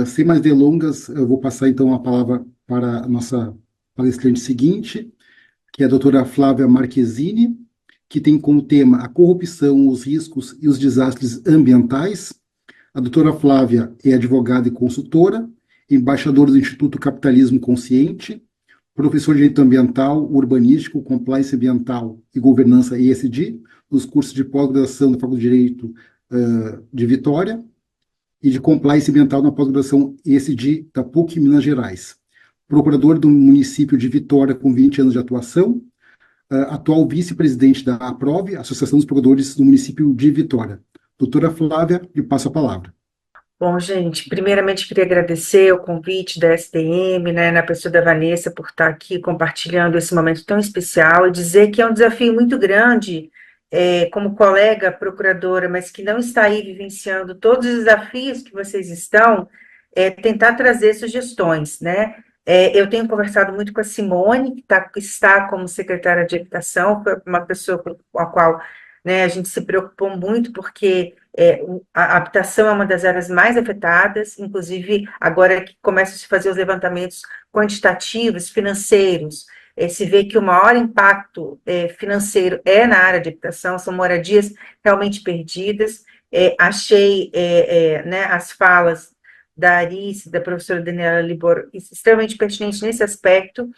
Sem mais delongas, eu vou passar então a palavra para a nossa palestrante seguinte, que é a doutora Flávia Marquezine, que tem como tema a corrupção, os riscos e os desastres ambientais. A doutora Flávia é advogada e consultora, embaixadora do Instituto Capitalismo Consciente, professor de Direito Ambiental, Urbanístico, Compliance Ambiental e Governança ESG, nos cursos de pós-graduação da Faculdade de Direito de Vitória, e de Compliance Ambiental na pós-graduação ESG da PUC Minas Gerais. Procurador do município de Vitória com 20 anos de atuação, atual vice-presidente da APROVE, Associação dos Procuradores do município de Vitória. Doutora Flávia, lhe passo a palavra. Bom, gente, primeiramente queria agradecer o convite da STM, né, na pessoa da Vanessa, por estar aqui compartilhando esse momento tão especial e dizer que é um desafio muito grande, como colega procuradora, mas que não está aí vivenciando todos os desafios que vocês estão, tentar trazer sugestões, né? Eu tenho conversado muito com a Simone, está como secretária de Habitação, foi uma pessoa com a qual, né, a gente se preocupou muito, porque a habitação é uma das áreas mais afetadas, inclusive agora que começam a se fazer os levantamentos quantitativos, financeiros, se vê que o maior impacto financeiro é na área de habitação, são moradias realmente perdidas. Achei né, as falas da Arice, da professora Daniela Libor, extremamente pertinentes nesse aspecto,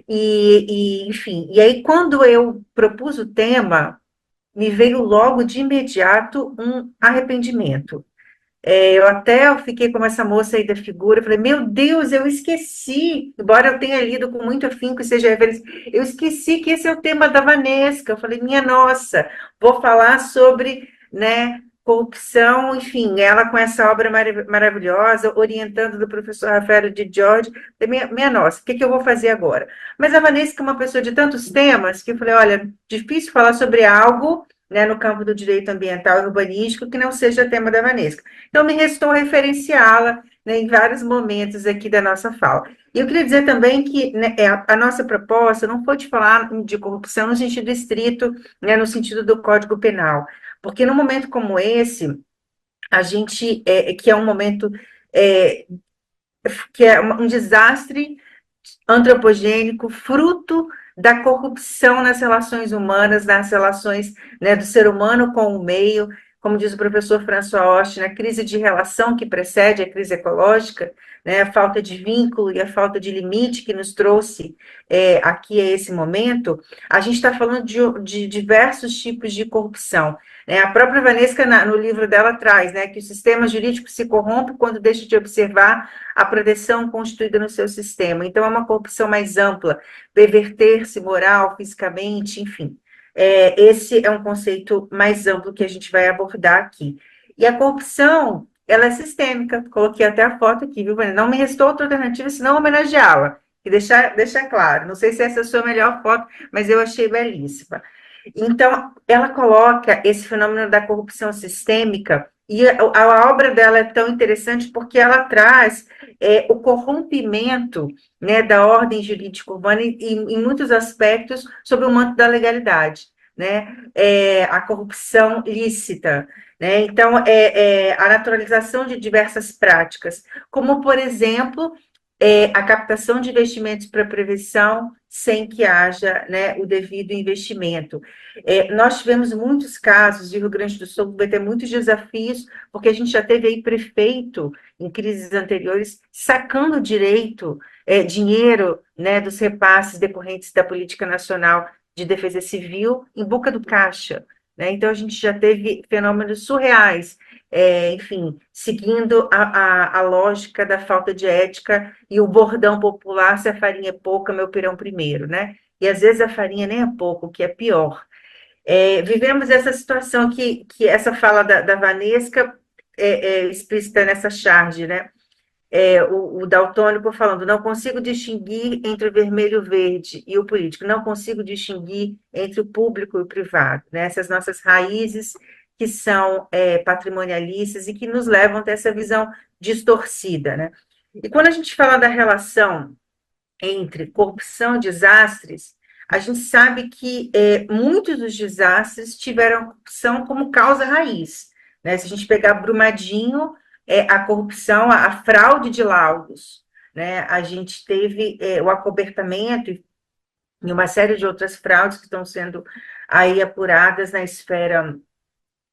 enfim, e aí quando eu propus o tema, me veio logo de imediato um arrependimento. Eu fiquei como essa moça aí da figura, falei, meu Deus, eu esqueci, embora eu tenha lido com muito afinco e seja referência, eu esqueci que esse é o tema da Vanesca. Eu falei, minha nossa, vou falar sobre, né, corrupção, enfim, ela com essa obra maravilhosa, orientando do professor Rafael de Jorge, minha nossa, o que eu vou fazer agora? Mas a Vanesca é uma pessoa de tantos temas, que eu falei, olha, difícil falar sobre algo, né, no campo do direito ambiental e urbanístico, que não seja tema da Vanesca. Então, me restou referenciá-la, né, em vários momentos aqui da nossa fala. E eu queria dizer também que, né, a nossa proposta não foi de falar de corrupção no sentido estrito, né, no sentido do Código Penal, porque num momento como esse, a gente, que é um momento, é, que é um desastre antropogênico, fruto da corrupção nas relações humanas, nas relações, né, do ser humano com o meio, como diz o professor François Hoche, na crise de relação que precede a crise ecológica, né, a falta de vínculo e a falta de limite que nos trouxe aqui a esse momento, a gente está falando de diversos tipos de corrupção. Né? A própria Vanesca, no livro dela, traz, né, que o sistema jurídico se corrompe quando deixa de observar a proteção constituída no seu sistema. Então, é uma corrupção mais ampla, perverter-se moral, fisicamente, enfim. Esse é um conceito mais amplo que a gente vai abordar aqui. E a corrupção, ela é sistêmica, coloquei até a foto aqui, viu, Vanessa? Não me restou outra alternativa senão homenageá-la, e deixar claro. Não sei se essa é a sua melhor foto, mas eu achei belíssima. Então, ela coloca esse fenômeno da corrupção sistêmica, e a obra dela é tão interessante porque ela traz o corrompimento, né, da ordem jurídica urbana em muitos aspectos sob o manto da legalidade, né, a corrupção lícita, né, então a naturalização de diversas práticas, como por exemplo a captação de investimentos para prevenção sem que haja, né, o devido investimento. Nós tivemos muitos casos de Rio Grande do Sul, vai ter muitos desafios, porque a gente já teve aí prefeito, em crises anteriores, sacando direito, dinheiro, né, dos repasses decorrentes da Política Nacional de Defesa Civil em boca do caixa. Né? Então, a gente já teve fenômenos surreais, enfim, seguindo a lógica da falta de ética e o bordão popular, se a farinha é pouca, meu pirão primeiro, né? E às vezes a farinha nem é pouco, o que é pior. Vivemos essa situação que essa fala da Vanesca explícita nessa charge, né? O daltônico falando, não consigo distinguir entre o vermelho e o verde e o político, não consigo distinguir entre o público e o privado, né? Essas nossas raízes que são patrimonialistas e que nos levam a ter essa visão distorcida, né? E quando a gente fala da relação entre corrupção e desastres, a gente sabe que muitos dos desastres tiveram corrupção como causa raiz. Né? Se a gente pegar Brumadinho, a corrupção, a fraude de laudos, né? A gente teve o acobertamento e uma série de outras fraudes que estão sendo aí apuradas na esfera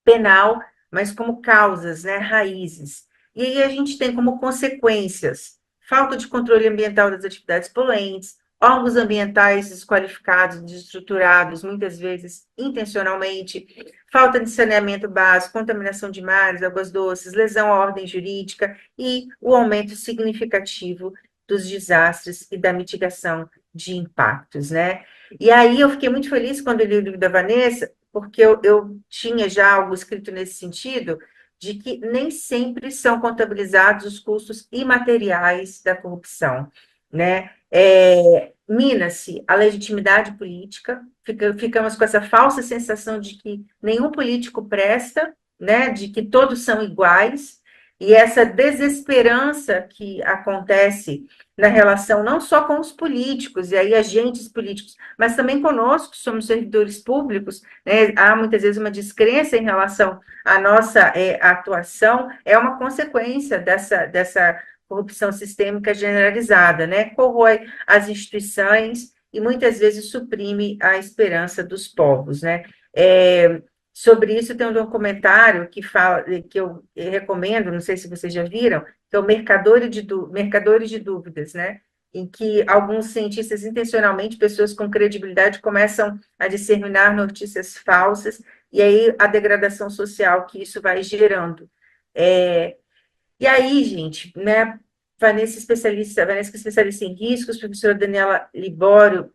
penal, mas como causas, né, raízes. E aí a gente tem como consequências falta de controle ambiental das atividades poluentes, órgãos ambientais desqualificados, desestruturados, muitas vezes intencionalmente, falta de saneamento básico, contaminação de mares, águas doces, lesão à ordem jurídica e o aumento significativo dos desastres e da mitigação de impactos, né? E aí eu fiquei muito feliz quando eu li o livro da Vanessa, porque eu tinha já algo escrito nesse sentido, de que nem sempre são contabilizados os custos imateriais da corrupção, né? Mina-se a legitimidade política, ficamos com essa falsa sensação de que nenhum político presta, né? De que todos são iguais, e essa desesperança que acontece na relação não só com os políticos, e aí agentes políticos, mas também conosco, que somos servidores públicos, né? Há muitas vezes uma descrença em relação à nossa atuação, é uma consequência dessa corrupção sistêmica generalizada, né? Corrói as instituições e muitas vezes suprime a esperança dos povos, né? Sobre isso tem um documentário que fala, que eu recomendo, não sei se vocês já viram, que é o Mercadores de Dúvidas, né? Em que alguns cientistas, intencionalmente, pessoas com credibilidade, começam a disseminar notícias falsas, e aí a degradação social que isso vai gerando. E aí, gente, né, Vanessa que é especialista em riscos, professora Daniela Libório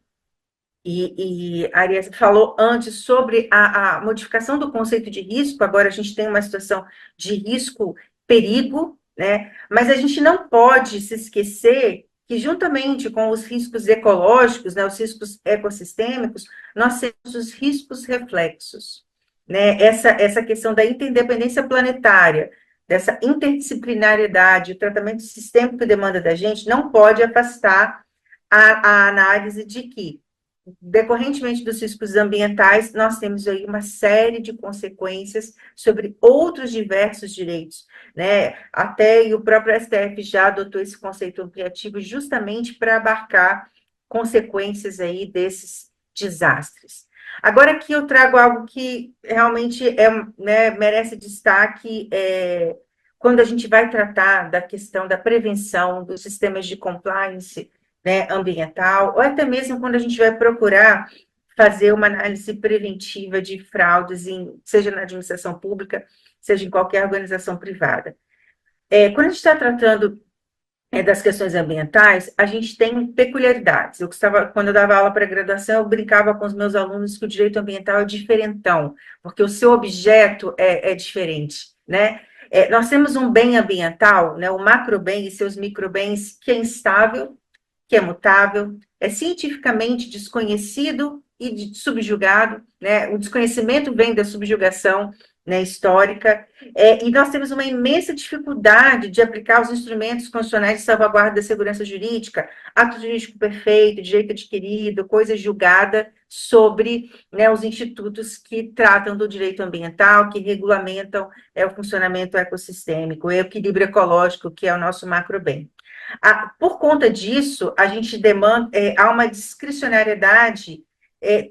a Arias falou antes sobre a modificação do conceito de risco, agora a gente tem uma situação de risco-perigo, né? Mas a gente não pode se esquecer que, juntamente com os riscos ecológicos, né, os riscos ecossistêmicos, nós temos os riscos reflexos, né? Essa questão da interdependência planetária, dessa interdisciplinariedade, o tratamento sistêmico que demanda da gente, não pode afastar a análise de que decorrentemente dos riscos ambientais, nós temos aí uma série de consequências sobre outros diversos direitos, né? Até e o próprio STF já adotou esse conceito ampliativo justamente para abarcar consequências aí desses desastres. Agora aqui eu trago algo que realmente né, merece destaque, quando a gente vai tratar da questão da prevenção dos sistemas de compliance, né, ambiental, ou até mesmo quando a gente vai procurar fazer uma análise preventiva de fraudes, seja na administração pública, seja em qualquer organização privada. Quando a gente está tratando das questões ambientais, a gente tem peculiaridades. Quando eu dava aula para graduação, eu brincava com os meus alunos que o direito ambiental é diferentão, porque o seu objeto é diferente, né? Nós temos um bem ambiental, né, o macrobem e seus microbens, que é instável, que é mutável, é cientificamente desconhecido e subjugado, né? O desconhecimento vem da subjugação, né, histórica, e nós temos uma imensa dificuldade de aplicar os instrumentos constitucionais de salvaguarda da segurança jurídica, ato jurídico perfeito, direito adquirido, coisa julgada sobre, né, os institutos que tratam do direito ambiental, que regulamentam o funcionamento ecossistêmico, o equilíbrio ecológico, que é o nosso macro-bem. Por conta disso, a gente demanda, há uma discricionariedade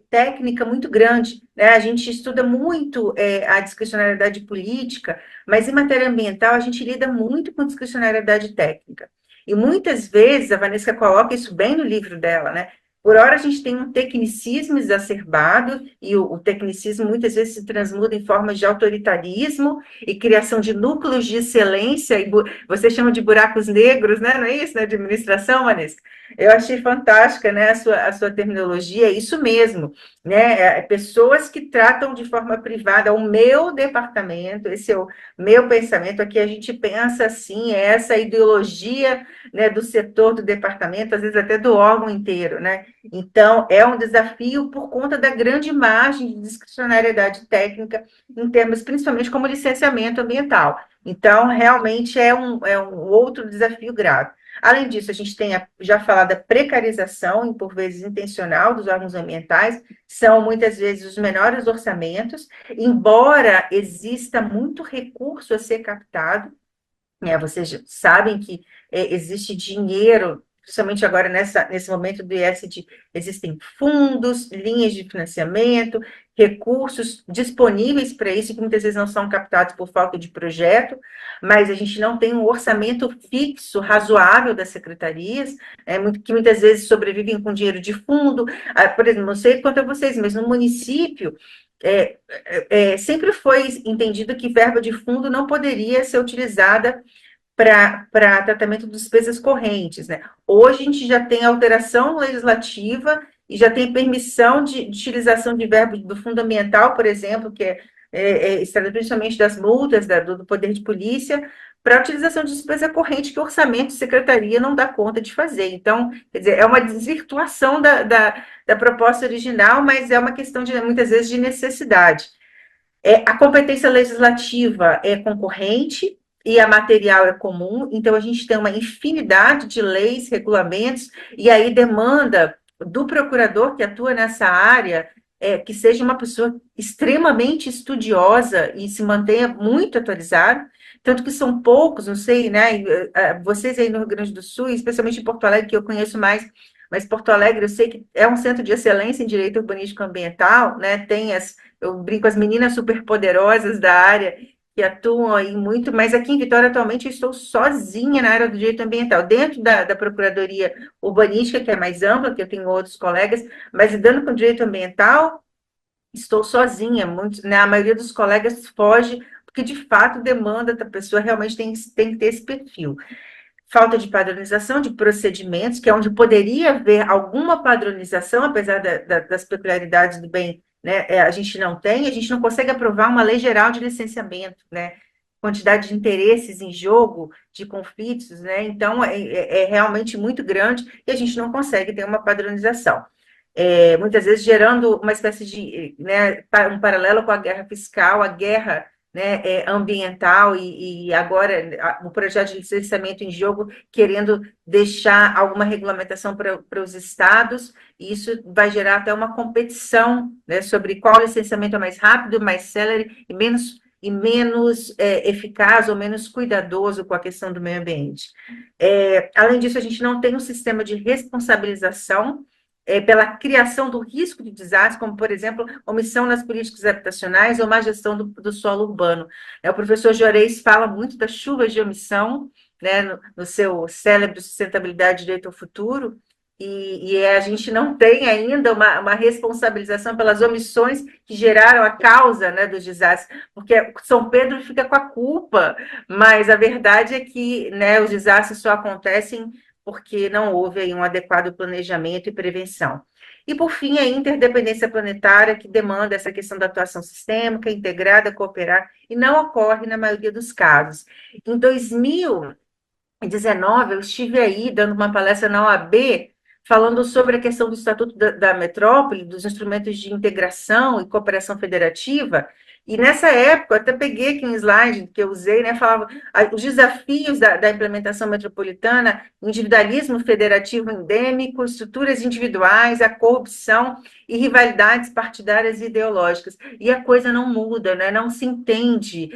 técnica muito grande, né? A gente estuda muito a discricionariedade política, mas em matéria ambiental a gente lida muito com discricionariedade técnica. E muitas vezes, a Vanessa coloca isso bem no livro dela, né? Por hora a gente tem um tecnicismo exacerbado, e o tecnicismo muitas vezes se transmuda em formas de autoritarismo e criação de núcleos de excelência, e você chama de buracos negros, né? Não é isso, na administração, Vanessa? Eu achei fantástica, né, a sua terminologia, é isso mesmo, né? Pessoas que tratam de forma privada o meu departamento, esse é o meu pensamento, aqui a gente pensa assim, essa ideologia, né, do setor do departamento, às vezes até do órgão inteiro, né? Então, é um desafio por conta da grande margem de discricionariedade técnica em termos, principalmente como licenciamento ambiental. Então, realmente é um outro desafio grave. Além disso, a gente tem já falado da precarização, e por vezes intencional, dos órgãos ambientais, são muitas vezes os menores orçamentos, embora exista muito recurso a ser captado, Vocês sabem que existe dinheiro, principalmente agora nesse momento do ISD, existem fundos, linhas de financiamento, recursos disponíveis para isso, que muitas vezes não são captados por falta de projeto, mas a gente não tem um orçamento fixo, razoável das secretarias, que muitas vezes sobrevivem com dinheiro de fundo. Por exemplo, não sei quanto a vocês, mas no município, é, sempre foi entendido que verba de fundo não poderia ser utilizada para tratamento de despesas correntes, né? Hoje a gente já tem alteração legislativa e já tem permissão de utilização de verbos do fundo ambiental, por exemplo, que extraído principalmente das multas do poder de polícia, para a utilização de despesa corrente que o orçamento de secretaria não dá conta de fazer. Então, quer dizer, é uma desvirtuação da proposta original, mas é uma questão de, muitas vezes, de necessidade. A competência legislativa é concorrente e a material é comum, então a gente tem uma infinidade de leis, regulamentos, e aí demanda do procurador que atua nessa área que seja uma pessoa extremamente estudiosa e se mantenha muito atualizado, tanto que são poucos, não sei, né? Vocês aí no Rio Grande do Sul, especialmente em Porto Alegre, que eu conheço mais, mas Porto Alegre eu sei que é um centro de excelência em direito urbanístico ambiental, né? Eu brinco as meninas superpoderosas da área que atuam aí muito, mas aqui em Vitória atualmente eu estou sozinha na área do direito ambiental, dentro da Procuradoria Urbanística, que é mais ampla, que eu tenho outros colegas, mas lidando com direito ambiental, estou sozinha, muito, né, a maioria dos colegas foge, porque de fato demanda da pessoa realmente tem que ter esse perfil. Falta de padronização de procedimentos, que é onde poderia haver alguma padronização, apesar das peculiaridades do bem, né? A gente não consegue aprovar uma lei geral de licenciamento, né? Quantidade de interesses em jogo, de conflitos, né? Então, é realmente muito grande e a gente não consegue ter uma padronização. Muitas vezes gerando uma espécie de, né, um paralelo com a guerra fiscal, a guerra, né, ambiental e agora o projeto de licenciamento em jogo querendo deixar alguma regulamentação para os estados, e isso vai gerar até uma competição, né, sobre qual licenciamento é mais rápido, mais célere e menos eficaz ou menos cuidadoso com a questão do meio ambiente. Além disso, a gente não tem um sistema de responsabilização pela criação do risco de desastre, como, por exemplo, omissão nas políticas habitacionais ou má gestão do solo urbano. O professor Juarez fala muito das chuvas de omissão, né, no seu célebre Sustentabilidade e Direito ao Futuro, e a gente não tem ainda uma responsabilização pelas omissões que geraram a causa, né, dos desastres, porque São Pedro fica com a culpa, mas a verdade é que, né, os desastres só acontecem porque não houve aí um adequado planejamento e prevenção. E, por fim, a interdependência planetária, que demanda essa questão da atuação sistêmica, integrada, cooperar, e não ocorre na maioria dos casos. Em 2019, eu estive aí dando uma palestra na OAB, falando sobre a questão do Estatuto da Metrópole, dos instrumentos de integração e cooperação federativa, e nessa época, eu até peguei aqui um slide que eu usei, né, falava os desafios da implementação metropolitana, individualismo federativo endêmico, estruturas individuais, a corrupção e rivalidades partidárias e ideológicas. E a coisa não muda, né, não se entende.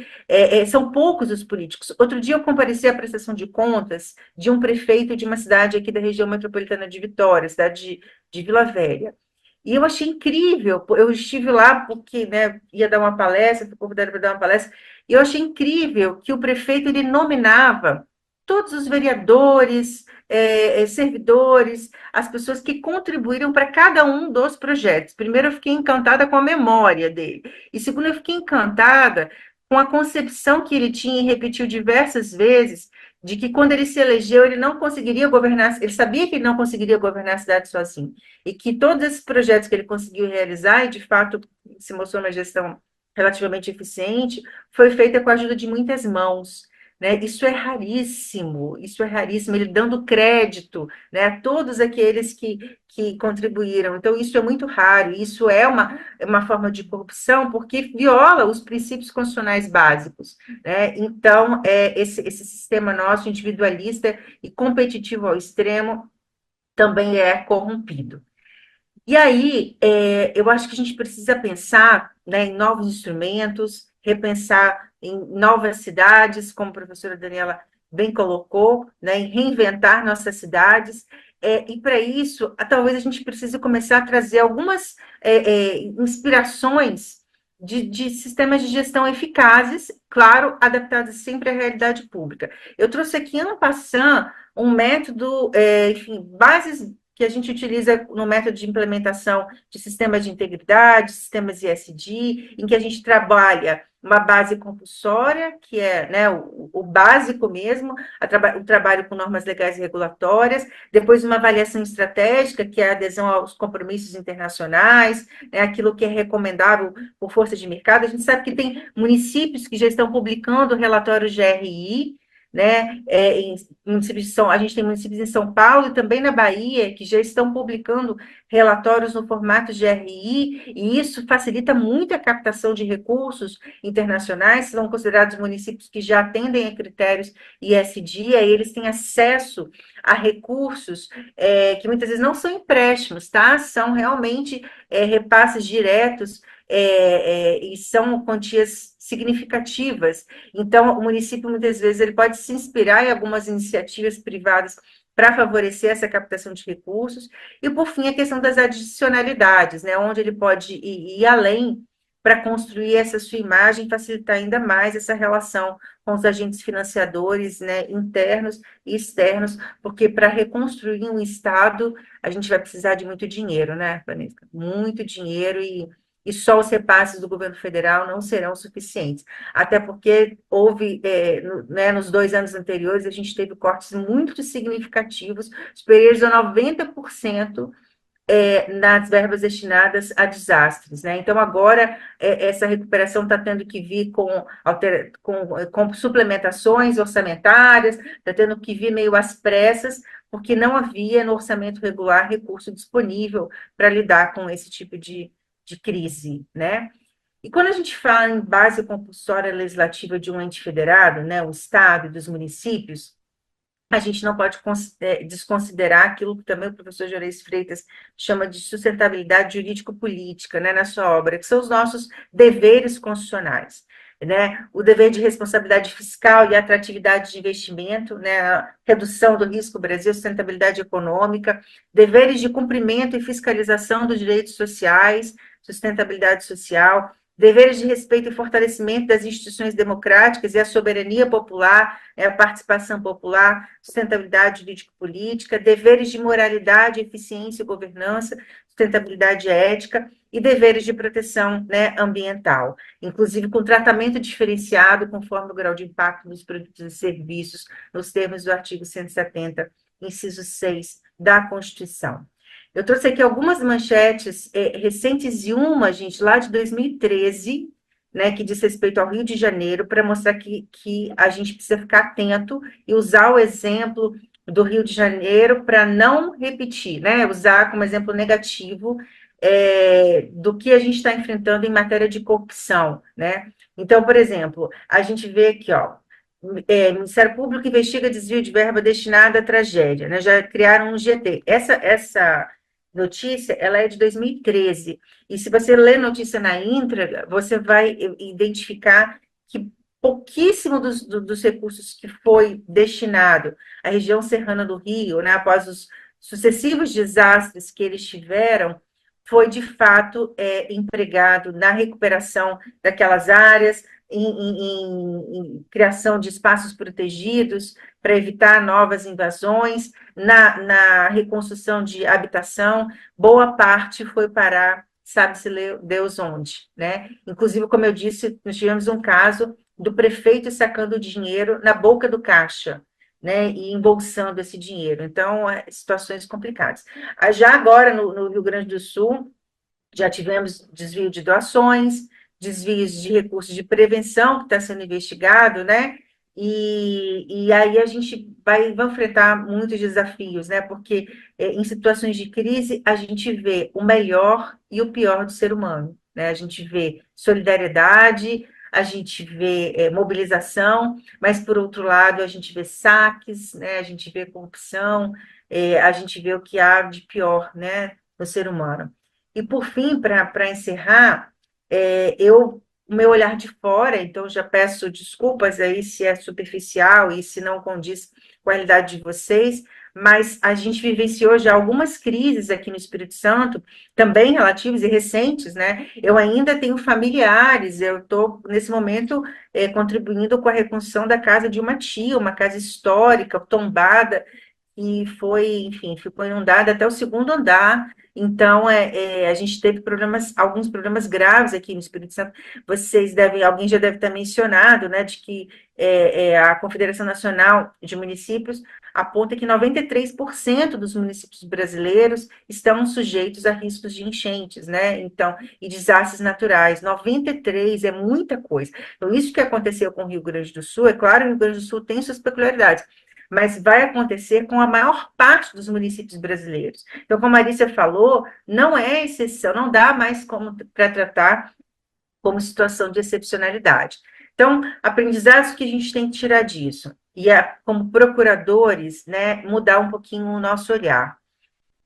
São poucos os políticos. Outro dia eu compareci à prestação de contas de um prefeito de uma cidade aqui da região metropolitana de Vitória, cidade de Vila Velha. E eu achei incrível, eu estive lá porque, né, ia dar uma palestra, fui convidada para dar uma palestra, e eu achei incrível que o prefeito ele nominava todos os vereadores, servidores, as pessoas que contribuíram para cada um dos projetos. Primeiro, eu fiquei encantada com a memória dele, e segundo, eu fiquei encantada com a concepção que ele tinha e repetiu diversas vezes de que quando ele se elegeu, ele não conseguiria governar, ele sabia que ele não conseguiria governar a cidade sozinho e que todos esses projetos que ele conseguiu realizar, e de fato se mostrou uma gestão relativamente eficiente, foi feita com a ajuda de muitas mãos. Né? Isso é raríssimo, ele dando crédito, né, a todos aqueles que contribuíram. Então, isso é muito raro, isso é uma forma de corrupção, porque viola os princípios constitucionais básicos. Né? Então, esse sistema nosso individualista e competitivo ao extremo também é corrompido. E aí, eu acho que a gente precisa pensar, né, em novos instrumentos, repensar em novas cidades, como a professora Daniela bem colocou, né, em reinventar nossas cidades. E para isso, talvez a gente precise começar a trazer algumas inspirações de sistemas de gestão eficazes, claro, adaptados sempre à realidade pública. Eu trouxe aqui, ano passado, um método, enfim, bases que a gente utiliza no método de implementação de sistemas de integridade, sistemas ISD, em que a gente trabalha uma base compulsória, que é, né, o básico mesmo, o trabalho com normas legais e regulatórias, depois uma avaliação estratégica, que é a adesão aos compromissos internacionais, né, aquilo que é recomendável por força de mercado. A gente sabe que tem municípios que já estão publicando relatórios GRI, né, a gente tem municípios em São Paulo e também na Bahia que já estão publicando relatórios no formato GRI, e isso facilita muito a captação de recursos internacionais. São considerados municípios que já atendem a critérios ISD, aí eles têm acesso a recursos que muitas vezes não são empréstimos, tá? São realmente repasses diretos, e são quantias significativas. Então, o município, muitas vezes, ele pode se inspirar em algumas iniciativas privadas para favorecer essa captação de recursos. E, por fim, a questão das adicionalidades, né, onde ele pode ir além para construir essa sua imagem, facilitar ainda mais essa relação com os agentes financiadores, né, internos e externos, porque para reconstruir um Estado, a gente vai precisar de muito dinheiro, né, Vanessa? Muito dinheiro, e só os repasses do governo federal não serão suficientes. Até porque houve, né, nos 2 anos anteriores, a gente teve cortes muito significativos, superiores a 90%, nas verbas destinadas a desastres, né? Então, agora, essa recuperação está tendo que vir com suplementações orçamentárias, está tendo que vir meio às pressas, porque não havia no orçamento regular recurso disponível para lidar com esse tipo de crise, né? E quando a gente fala em base compulsória legislativa de um ente federado, né, o Estado e dos municípios, a gente não pode desconsiderar aquilo que também o professor Juarez Freitas chama de sustentabilidade jurídico-política, né, na sua obra, que são os nossos deveres constitucionais, né, o dever de responsabilidade fiscal e atratividade de investimento, né, a redução do risco Brasil, sustentabilidade econômica, deveres de cumprimento e fiscalização dos direitos sociais, sustentabilidade social, deveres de respeito e fortalecimento das instituições democráticas e a soberania popular, a participação popular, sustentabilidade jurídico-política, deveres de moralidade, eficiência e governança, sustentabilidade ética e deveres de proteção, né, ambiental, inclusive com tratamento diferenciado conforme o grau de impacto dos produtos e serviços, nos termos do artigo 170, inciso 6 da Constituição. Eu trouxe aqui algumas manchetes recentes e uma, gente, lá de 2013, né, que diz respeito ao Rio de Janeiro, para mostrar que a gente precisa ficar atento e usar o exemplo do Rio de Janeiro para não repetir, né, usar como exemplo negativo do que a gente está enfrentando em matéria de corrupção, né? Então, por exemplo, a gente vê aqui, ó, Ministério Público investiga desvio de verba destinada à tragédia, né? Já criaram um GT. Essa notícia, ela é de 2013. E se você ler notícia na íntegra, você vai identificar que pouquíssimo dos recursos que foi destinado à região serrana do Rio, né, após os sucessivos desastres que eles tiveram, foi de fato empregado na recuperação daquelas áreas, em criação de espaços protegidos para evitar novas invasões, na reconstrução de habitação. Boa parte foi parar, sabe-se Deus onde, né? Inclusive, como eu disse, nós tivemos um caso do prefeito sacando dinheiro na boca do caixa, né, e embolsando esse dinheiro. Então, situações complicadas. Já agora, no Rio Grande do Sul, já tivemos desvio de doações, desvios de recursos de prevenção, que está sendo investigado, né? E aí a gente vai enfrentar muitos desafios, né? Porque em situações de crise a gente vê o melhor e o pior do ser humano, né? A gente vê solidariedade, a gente vê mobilização, mas por outro lado a gente vê saques, né? A gente vê corrupção, a gente vê o que há de pior, né, no ser humano. E, por fim, para encerrar, eu o meu olhar de fora, então já peço desculpas aí se é superficial e se não condiz com a realidade de vocês, mas a gente vivenciou já algumas crises aqui no Espírito Santo, também relativas e recentes, né? Eu ainda tenho familiares, eu estou, nesse momento, contribuindo com a reconstrução da casa de uma tia, uma casa histórica, tombada, e foi, enfim, ficou inundada até o segundo andar. Então, a gente teve problemas, alguns problemas graves aqui no Espírito Santo. Vocês devem, alguém já deve ter mencionado, né, de que a Confederação Nacional de Municípios aponta que 93% dos municípios brasileiros estão sujeitos a riscos de enchentes, né? Então, e desastres naturais. 93 é muita coisa. Então, isso que aconteceu com o Rio Grande do Sul, é claro, o Rio Grande do Sul tem suas peculiaridades, mas vai acontecer com a maior parte dos municípios brasileiros. Então, como a Marícia falou, não é exceção, não dá mais como para tratar como situação de excepcionalidade. Então, aprendizados que a gente tem que tirar disso, e como procuradores, né, mudar um pouquinho o nosso olhar.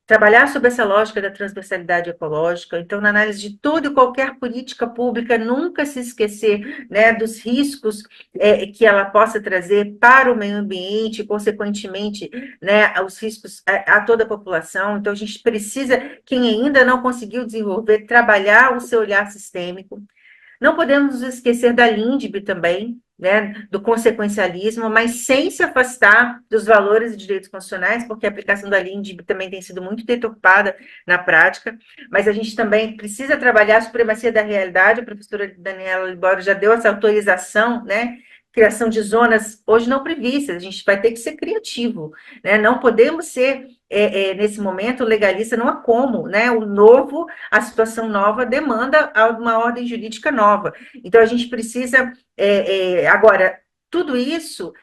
Trabalhar sobre essa lógica da transversalidade ecológica, então, na análise de toda e qualquer política pública, nunca se esquecer, né, dos riscos que ela possa trazer para o meio ambiente, e, consequentemente, né, os riscos a toda a população. Então, a gente precisa, quem ainda não conseguiu desenvolver, trabalhar o seu olhar sistêmico. Não podemos nos esquecer da LINDB também, né, do consequencialismo, mas sem se afastar dos valores e direitos constitucionais, porque a aplicação da LINDB também tem sido muito deturpada na prática, mas a gente também precisa trabalhar a supremacia da realidade. A professora Daniela Libório já deu essa autorização, né, criação de zonas hoje não previstas, a gente vai ter que ser criativo, né, não podemos ser, nesse momento, legalista, não há como, né, o novo, a situação nova demanda uma ordem jurídica nova, então a gente precisa agora, tudo isso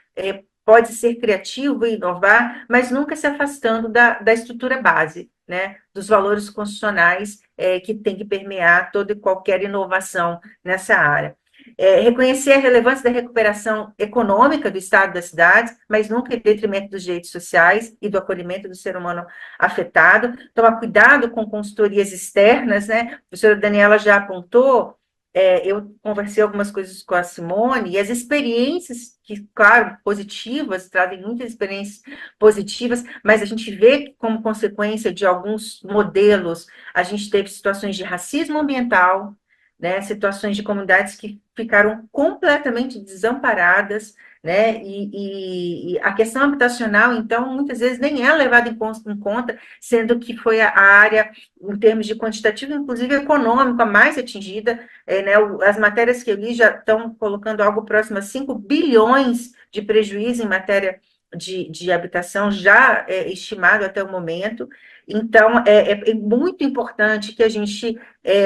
pode ser criativo e inovar, mas nunca se afastando da estrutura base, né, dos valores constitucionais que tem que permear toda e qualquer inovação nessa área. Reconhecer a relevância da recuperação econômica do Estado das cidades, mas nunca em detrimento dos direitos sociais e do acolhimento do ser humano afetado. Tomar cuidado com consultorias externas, né? A professora Daniela já apontou, eu conversei algumas coisas com a Simone, e as experiências, que, claro, positivas, trazem muitas experiências positivas, mas a gente vê que, como consequência de alguns modelos, a gente teve situações de racismo ambiental, né, situações de comunidades que ficaram completamente desamparadas, né, e a questão habitacional, então, muitas vezes nem é levada em conta, sendo que foi a área, em termos de quantitativo, inclusive econômico, a mais atingida, né, as matérias que eu li já estão colocando algo próximo a 5 bilhões de prejuízo em matéria de habitação, já estimado até o momento. Então, é muito importante que a gente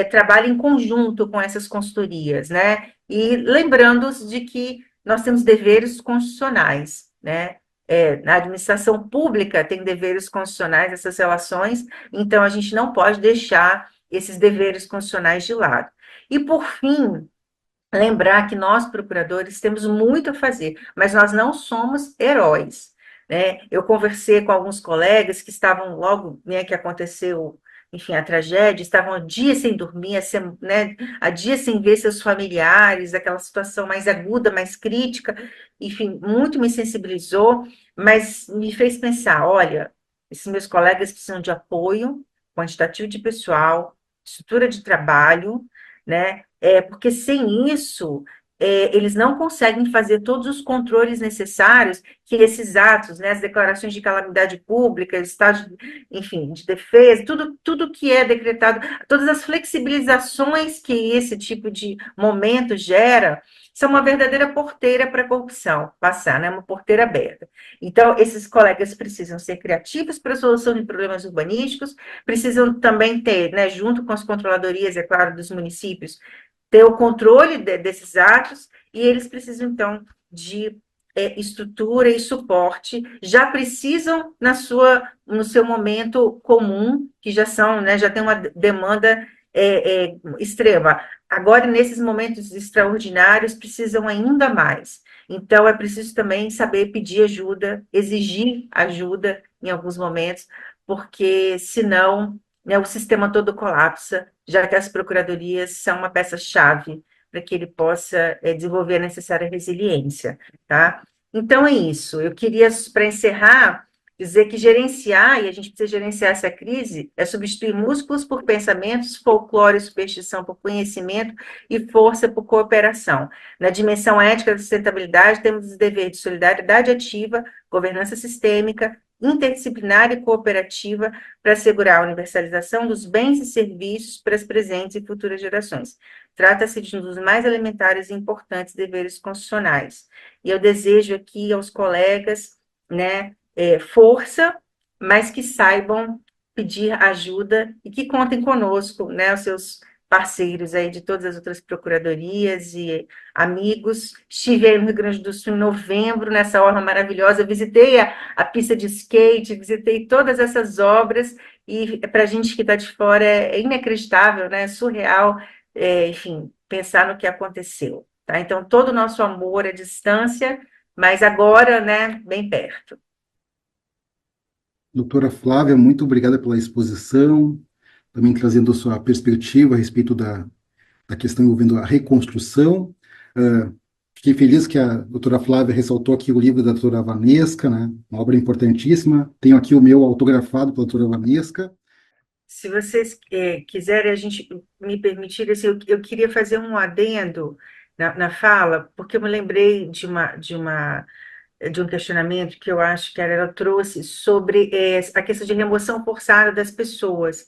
trabalhe em conjunto com essas consultorias, né? E lembrando de que nós temos deveres constitucionais, né? Na administração pública tem deveres constitucionais, essas relações, então a gente não pode deixar esses deveres constitucionais de lado. E, por fim, lembrar que nós, procuradores, temos muito a fazer, mas nós não somos heróis, né? Eu conversei com alguns colegas que estavam logo, né, que aconteceu, enfim, a tragédia, estavam há dias sem dormir, né, há dias sem ver seus familiares, aquela situação mais aguda, mais crítica, enfim, muito me sensibilizou, mas me fez pensar, olha, esses meus colegas precisam de apoio, quantitativo de pessoal, estrutura de trabalho, né? Porque sem isso, eles não conseguem fazer todos os controles necessários que esses atos, né, as declarações de calamidade pública, estado, enfim, de defesa, tudo que é decretado, todas as flexibilizações que esse tipo de momento gera, são uma verdadeira porteira para a corrupção passar, né, uma porteira aberta. Então, esses colegas precisam ser criativos para a solução de problemas urbanísticos, precisam também ter, né, junto com as controladorias, é claro, dos municípios, ter o controle desses atos, e eles precisam, então, de estrutura e suporte, já precisam no seu momento comum, que já são, né, já tem uma demanda extrema. Agora, nesses momentos extraordinários, precisam ainda mais. Então, é preciso também saber pedir ajuda, exigir ajuda em alguns momentos, porque senão, né, o sistema todo colapsa, já que as procuradorias são uma peça-chave para que ele possa desenvolver a necessária resiliência, tá? Então é isso. Eu queria, para encerrar, dizer que gerenciar, e a gente precisa gerenciar essa crise, é substituir músculos por pensamentos, folclore e superstição por conhecimento e força por cooperação. Na dimensão ética da sustentabilidade, temos os deveres de solidariedade ativa, governança sistêmica, interdisciplinar e cooperativa para assegurar a universalização dos bens e serviços para as presentes e futuras gerações. Trata-se de um dos mais elementares e importantes deveres constitucionais. E eu desejo aqui aos colegas, né, força, mas que saibam pedir ajuda e que contem conosco, né, os seus parceiros aí de todas as outras procuradorias e amigos. Estive aí no Rio Grande do Sul em novembro, nessa orla maravilhosa, visitei a pista de skate, visitei todas essas obras, e para a gente que está de fora é inacreditável, né, surreal, enfim, pensar no que aconteceu. Tá? Então, todo o nosso amor à distância, mas agora, né, bem perto. Doutora Flávia, muito obrigada pela exposição, também trazendo a sua perspectiva a respeito da questão envolvendo a reconstrução. Fiquei feliz que a doutora Flávia ressaltou aqui o livro da doutora Vanesca, né? Uma obra importantíssima. Tenho aqui o meu autografado pela doutora Vanesca. Se vocês quiserem, a gente me permitir, assim, eu queria fazer um adendo na fala, porque eu me lembrei de um questionamento que eu acho que ela trouxe sobre a questão de remoção forçada das pessoas.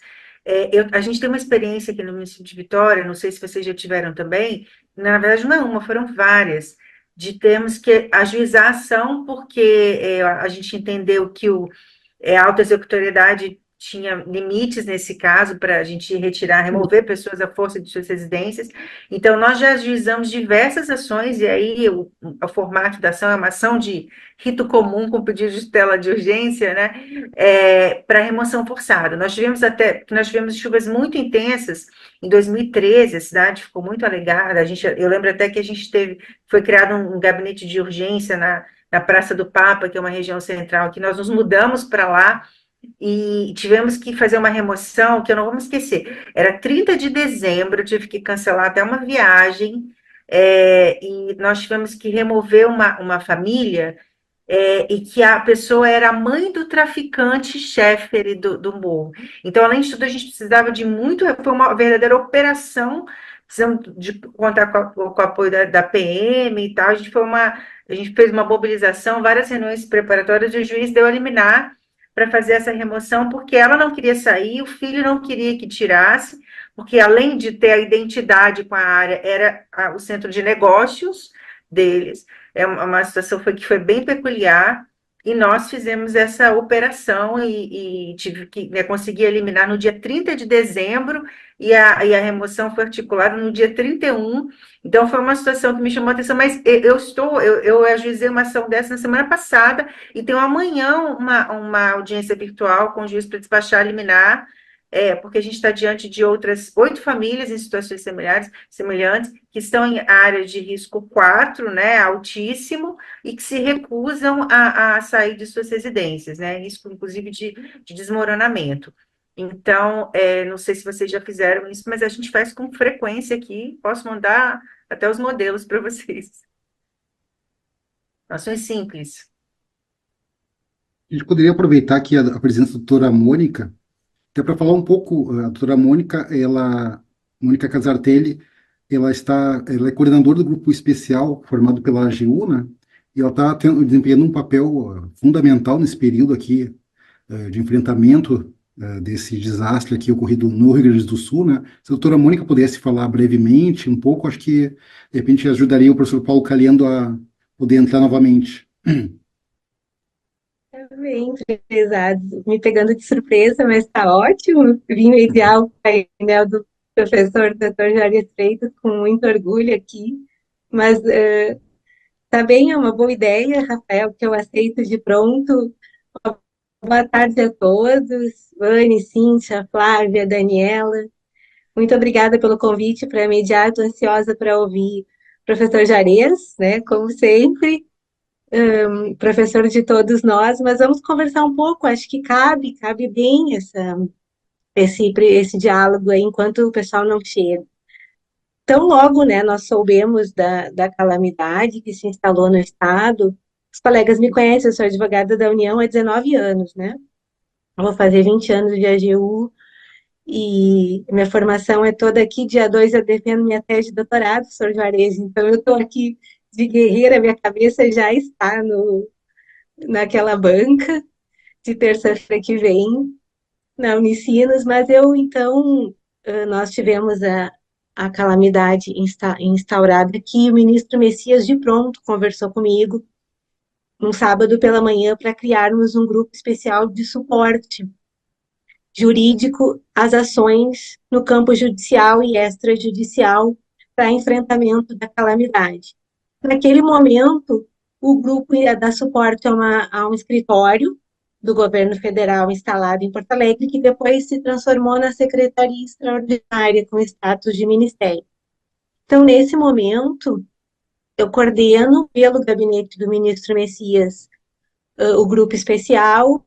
A gente tem uma experiência aqui no município de Vitória, não sei se vocês já tiveram também, na verdade não é uma, foram várias, de termos que ajuizar a ação porque a gente entendeu que a autoexecutoriedade tinha limites nesse caso para a gente retirar, remover pessoas à força de suas residências. Então, nós já ajuizamos diversas ações, e aí o formato da ação é uma ação de rito comum com pedido de tutela de urgência, né, para remoção forçada. Nós tivemos chuvas muito intensas em 2013, a cidade ficou muito alegada, eu lembro até que foi criado um gabinete de urgência na Praça do Papa, que é uma região central, que nós nos mudamos para lá, e tivemos que fazer uma remoção que eu não vou me esquecer. Era 30 de dezembro, eu tive que cancelar até uma viagem, e nós tivemos que remover uma família, e que a pessoa era a mãe do traficante chefe ali do morro. Então, além de tudo, a gente precisava de muito, foi uma verdadeira operação, precisamos de contar com o apoio da PM e tal. A gente fez uma mobilização, várias reuniões preparatórias, e o juiz deu a liminar para fazer essa remoção, porque ela não queria sair, o filho não queria que tirasse, porque além de ter a identidade com a área, era o centro de negócios deles. É uma situação que foi bem peculiar, e nós fizemos essa operação e tive que conseguir eliminar no dia 30 de dezembro, e a remoção foi articulada no dia 31. Então foi uma situação que me chamou a atenção, mas eu ajuizei uma ação dessa na semana passada, e tenho amanhã uma audiência virtual com o juiz para despachar a liminar, porque a gente está diante de outras 8 famílias em situações semelhantes, que estão em área de risco 4, né, altíssimo, e que se recusam a sair de suas residências, né, risco, inclusive, de desmoronamento. Então, não sei se vocês já fizeram isso, mas a gente faz com frequência aqui, posso mandar até os modelos para vocês. Ações simples. A gente poderia aproveitar aqui a presença da doutora Mônica, até para falar um pouco. A doutora Mônica, Mônica Casartelli, ela é coordenadora do grupo especial formado pela AGU, né? E ela está desempenhando um papel fundamental nesse período aqui de enfrentamento desse desastre aqui ocorrido no Rio Grande do Sul, né? Se a doutora Mônica pudesse falar brevemente um pouco, acho que de repente ajudaria o professor Paulo Caliendo a poder entrar novamente. Bem, prezado, me pegando de surpresa, mas está ótimo. Vim mediar o painel do professor Dr. Jair Freitas com muito orgulho aqui, mas tá bem, é uma boa ideia, Rafael, que eu aceito de pronto. Boa tarde a todos, Vani, Cíntia, Flávia, Daniela. Muito obrigada pelo convite para mediar, estou ansiosa para ouvir o professor Jarez, né, como sempre, professor de todos nós, mas vamos conversar um pouco, acho que cabe bem esse diálogo aí, enquanto o pessoal não chega. Tão logo, né, nós soubemos da calamidade que se instalou no Estado, os colegas me conhecem, eu sou advogada da União há 19 anos, né? Eu vou fazer 20 anos de AGU e minha formação é toda aqui. Dia 2 eu defendo minha tese de doutorado, professor Juarez, então eu estou aqui de guerreira, minha cabeça já está naquela banca de terça-feira que vem, na Unicinos, mas então, nós tivemos a calamidade instaurada aqui, o ministro Messias de pronto conversou comigo, um sábado pela manhã, para criarmos um grupo especial de suporte jurídico às ações no campo judicial e extrajudicial para enfrentamento da calamidade. Naquele momento, o grupo ia dar suporte a um escritório do governo federal instalado em Porto Alegre, que depois se transformou na Secretaria Extraordinária, com status de ministério. Então, nesse momento, eu coordeno, pelo gabinete do ministro Messias, o grupo especial,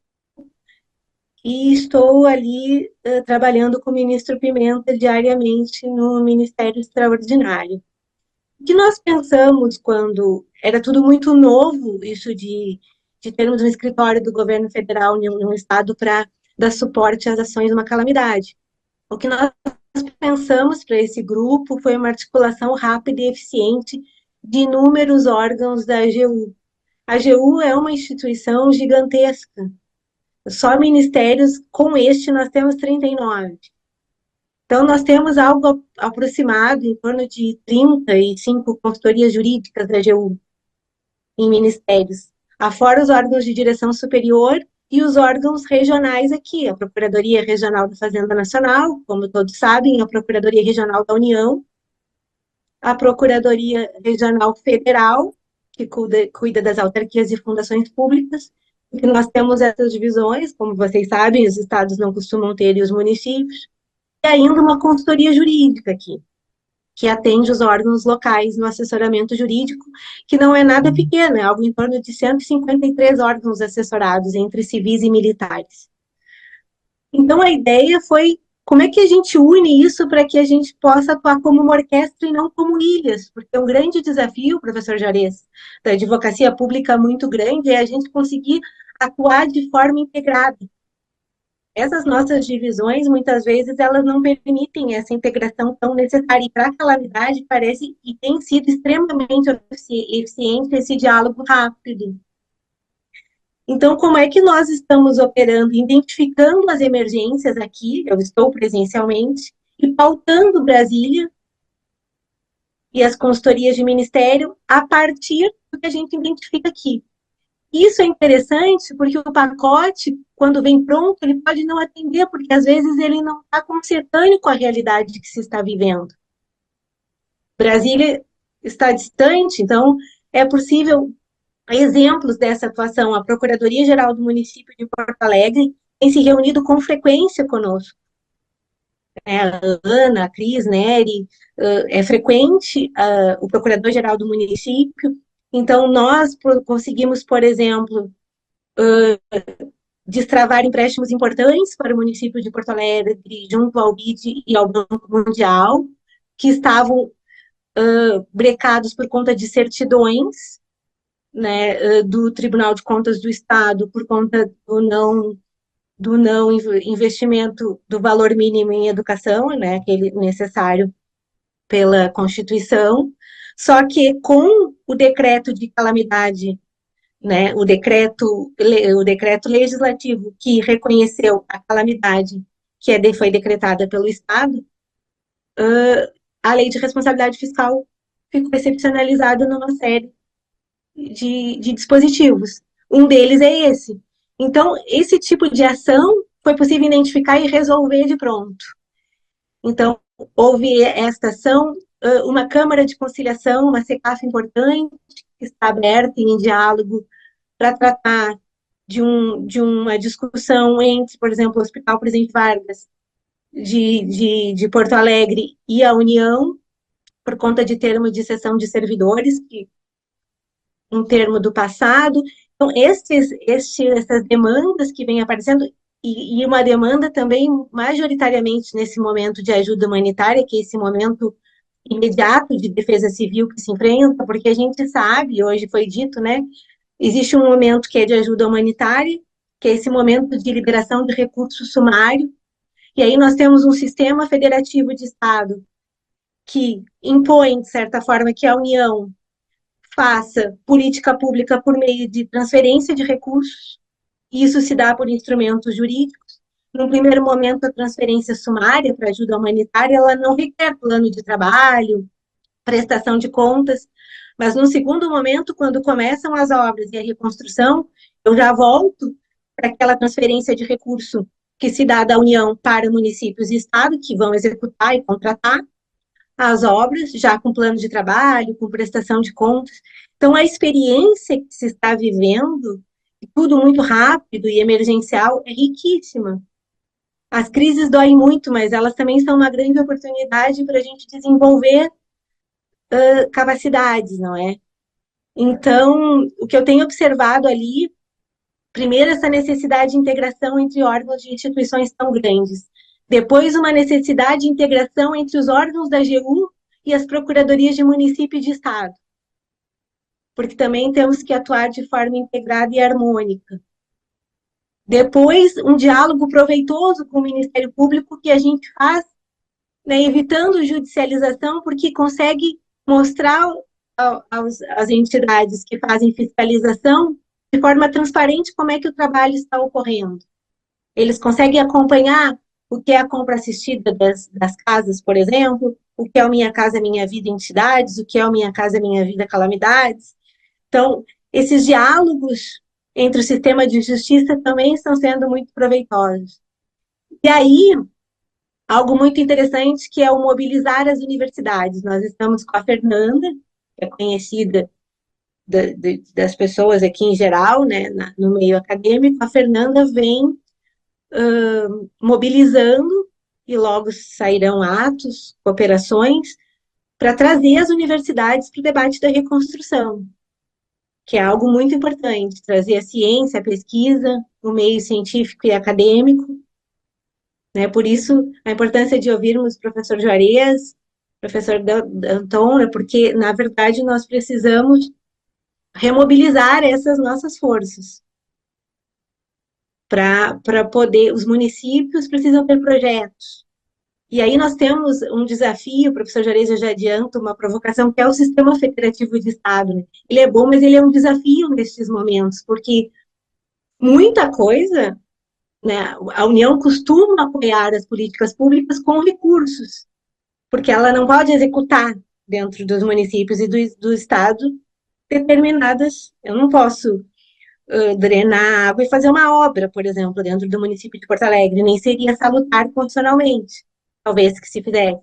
e estou ali trabalhando com o ministro Pimenta diariamente no Ministério Extraordinário. O que nós pensamos quando era tudo muito novo, isso de termos um escritório do governo federal em um estado para dar suporte às ações de uma calamidade. O que nós pensamos para esse grupo foi uma articulação rápida e eficiente de inúmeros órgãos da AGU. A AGU é uma instituição gigantesca. Só ministérios com este nós temos 39. Então, nós temos algo aproximado, em torno de 35 consultorias jurídicas da AGU em ministérios, afora os órgãos de direção superior e os órgãos regionais aqui, a Procuradoria Regional da Fazenda Nacional, como todos sabem, a Procuradoria Regional da União, a Procuradoria Regional Federal, que cuida das autarquias e fundações públicas, porque nós temos essas divisões, como vocês sabem, os estados não costumam ter e os municípios, e ainda uma consultoria jurídica aqui, que atende os órgãos locais no assessoramento jurídico, que não é nada pequeno, é algo em torno de 153 órgãos assessorados entre civis e militares. Então, a ideia foi como é que a gente une isso para que a gente possa atuar como uma orquestra e não como ilhas, porque é um grande desafio, professor Juarez, da advocacia pública muito grande, é a gente conseguir atuar de forma integrada. Essas nossas divisões, muitas vezes, elas não permitem essa integração tão necessária. E para a calamidade, parece que tem sido extremamente eficiente esse diálogo rápido. Então, como é que nós estamos operando, identificando as emergências aqui, eu estou presencialmente, e pautando Brasília e as consultorias de ministério a partir do que a gente identifica aqui. Isso é interessante porque o pacote, quando vem pronto, ele pode não atender, porque às vezes ele não está concertâneo com a realidade que se está vivendo. Brasília está distante, então é possível exemplos dessa atuação. A Procuradoria-Geral do município de Porto Alegre tem se reunido com frequência conosco. A Ana, a Cris, Nery, é frequente o Procurador-Geral do município. Então, nós conseguimos, por exemplo, destravar empréstimos importantes para o município de Porto Alegre, junto ao BID e ao Banco Mundial, que estavam brecados por conta de certidões, né, do Tribunal de Contas do Estado, por conta do não investimento do valor mínimo em educação, né, aquele necessário pela Constituição. Só que com o decreto de calamidade, né, o decreto legislativo que reconheceu a calamidade que foi decretada pelo Estado, a lei de responsabilidade fiscal ficou excepcionalizada numa série de dispositivos. Um deles é esse. Então, esse tipo de ação foi possível identificar e resolver de pronto. Então, houve esta ação, uma Câmara de Conciliação, uma CECAF importante, que está aberta em diálogo para tratar de uma discussão entre, por exemplo, o Hospital Presidente Vargas de Porto Alegre e a União, por conta de termo de cessão de servidores, que um termo do passado. Então, essas demandas que vêm aparecendo, e uma demanda também majoritariamente nesse momento de ajuda humanitária, que é esse momento imediato de defesa civil que se enfrenta, porque a gente sabe, hoje foi dito, né, existe um momento que é de ajuda humanitária, que é esse momento de liberação de recurso sumário, e aí nós temos um sistema federativo de Estado que impõe, de certa forma, que a União faça política pública por meio de transferência de recursos, e isso se dá por instrumentos jurídicos. No primeiro momento, a transferência sumária para ajuda humanitária, ela não requer plano de trabalho, prestação de contas, mas no segundo momento, quando começam as obras e a reconstrução, eu já volto para aquela transferência de recurso que se dá da União para municípios e Estado, que vão executar e contratar as obras, já com plano de trabalho, com prestação de contas. Então, a experiência que se está vivendo, tudo muito rápido e emergencial, é riquíssima. As crises doem muito, mas elas também são uma grande oportunidade para a gente desenvolver capacidades, não é? Então, o que eu tenho observado ali, primeiro, essa necessidade de integração entre órgãos de instituições tão grandes. Depois, uma necessidade de integração entre os órgãos da AGU e as procuradorias de município e de estado. Porque também temos que atuar de forma integrada e harmônica. Depois, um diálogo proveitoso com o Ministério Público que a gente faz, né, evitando judicialização, porque consegue mostrar às entidades que fazem fiscalização de forma transparente como é que o trabalho está ocorrendo. Eles conseguem acompanhar o que é a compra assistida das casas, por exemplo, o que é o Minha Casa Minha Vida Entidades, o que é o Minha Casa Minha Vida Calamidades. Então, esses diálogos entre o sistema de justiça também estão sendo muito proveitosos. E aí, algo muito interessante que é o mobilizar as universidades. Nós estamos com a Fernanda, que é conhecida das pessoas aqui em geral, né, no meio acadêmico. A Fernanda vem mobilizando, e logo sairão atos, cooperações, para trazer as universidades para o debate da reconstrução, que é algo muito importante, trazer a ciência, a pesquisa, o meio científico e acadêmico, né? Por isso, a importância de ouvirmos o professor Juarez, professor Danton, porque, na verdade, nós precisamos remobilizar essas nossas forças para poder, os municípios precisam ter projetos. E aí nós temos um desafio, o professor Juarez já adianta, uma provocação, que é o sistema federativo de Estado, né? Ele é bom, mas ele é um desafio nesses momentos, porque muita coisa, né, a União costuma apoiar as políticas públicas com recursos, porque ela não pode executar dentro dos municípios e do Estado determinadas, eu não posso drenar água e fazer uma obra, por exemplo, dentro do município de Porto Alegre, nem seria salutar constitucionalmente, talvez que se fizesse.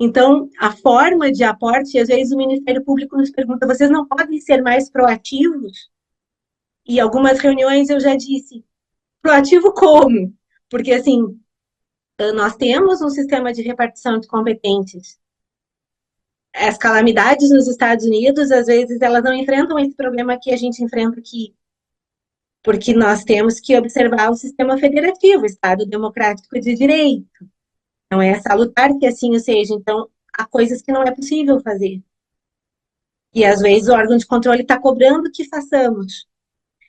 Então, a forma de aporte, às vezes o Ministério Público nos pergunta, vocês não podem ser mais proativos? E algumas reuniões eu já disse, proativo como? Porque, assim, nós temos um sistema de repartição de competências. As calamidades nos Estados Unidos, às vezes, elas não enfrentam esse problema que a gente enfrenta aqui, porque nós temos que observar o sistema federativo, o Estado democrático de direito. Não é salutar que assim seja. Então, há coisas que não é possível fazer. E, às vezes, o órgão de controle está cobrando que façamos.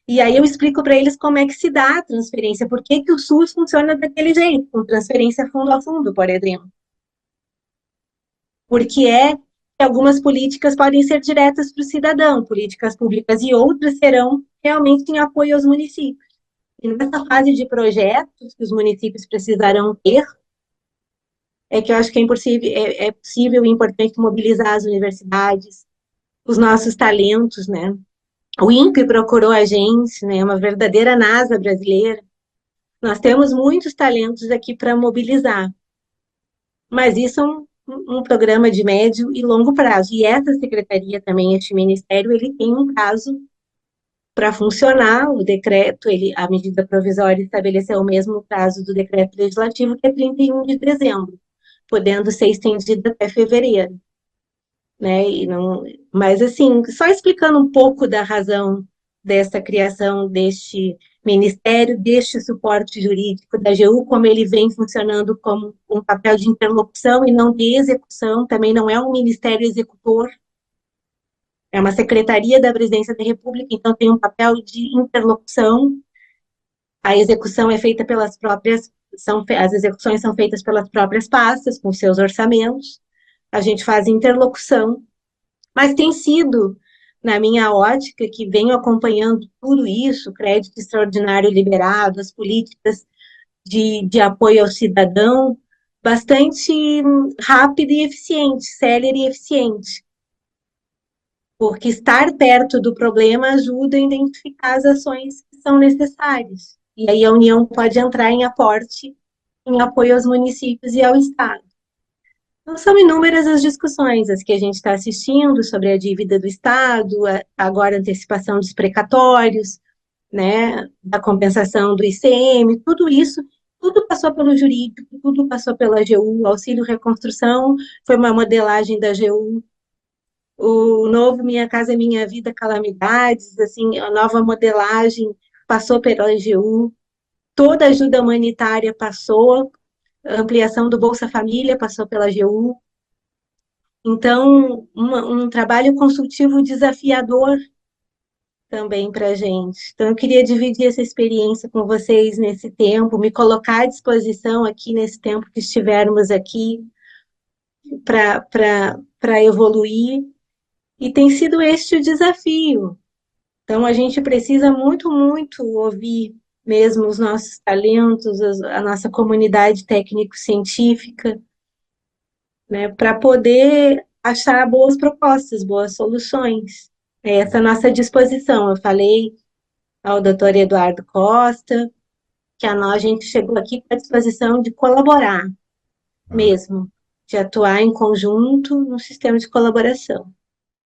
E aí eu explico para eles como é que se dá a transferência, por que o SUS funciona daquele jeito, com transferência fundo a fundo, por exemplo. Porque que algumas políticas podem ser diretas para o cidadão, políticas públicas, e outras serão realmente em apoio aos municípios. E nessa fase de projetos que os municípios precisarão ter, é que eu acho que é possível e importante mobilizar as universidades, os nossos talentos, né? O INPE procurou a gente, né? Uma verdadeira NASA brasileira. Nós temos muitos talentos aqui para mobilizar, mas isso é um programa de médio e longo prazo. E essa secretaria também, este ministério, ele tem um prazo para funcionar. O decreto, a medida provisória estabeleceu o mesmo prazo do decreto legislativo, que é 31 de dezembro, podendo ser estendido até fevereiro. Né? Mas, assim, só explicando um pouco da razão dessa criação deste Ministério deste suporte jurídico da AGU, como ele vem funcionando como um papel de interlocução e não de execução, também não é um ministério executor, é uma secretaria da Presidência da República, então tem um papel de interlocução. A execução é feita pelas próprias, as execuções são feitas pelas próprias pastas, com seus orçamentos, a gente faz interlocução, mas tem sido, na minha ótica, que venho acompanhando tudo isso, crédito extraordinário liberado, as políticas de apoio ao cidadão, bastante rápido e eficiente, célere e eficiente, porque estar perto do problema ajuda a identificar as ações que são necessárias. E aí a União pode entrar em aporte, em apoio aos municípios e ao Estado. Então, são inúmeras as discussões, as que a gente está assistindo sobre a dívida do Estado, agora a antecipação dos precatórios, né, da compensação do ICM, tudo isso, tudo passou pelo jurídico, tudo passou pela AGU, auxílio reconstrução, foi uma modelagem da AGU, o novo Minha Casa Minha Vida Calamidades, assim, a nova modelagem passou pela AGU, toda ajuda humanitária passou, a ampliação do Bolsa Família passou pela AGU, então, um trabalho consultivo desafiador também para a gente. Então, eu queria dividir essa experiência com vocês nesse tempo, me colocar à disposição aqui nesse tempo que estivermos aqui para evoluir, e tem sido este o desafio. Então, a gente precisa muito, muito ouvir mesmo os nossos talentos, a nossa comunidade técnico-científica, né, para poder achar boas propostas, boas soluções. É essa a nossa disposição. Eu falei ao doutor Eduardo Costa que a gente chegou aqui com a disposição de colaborar mesmo, de atuar em conjunto no sistema de colaboração.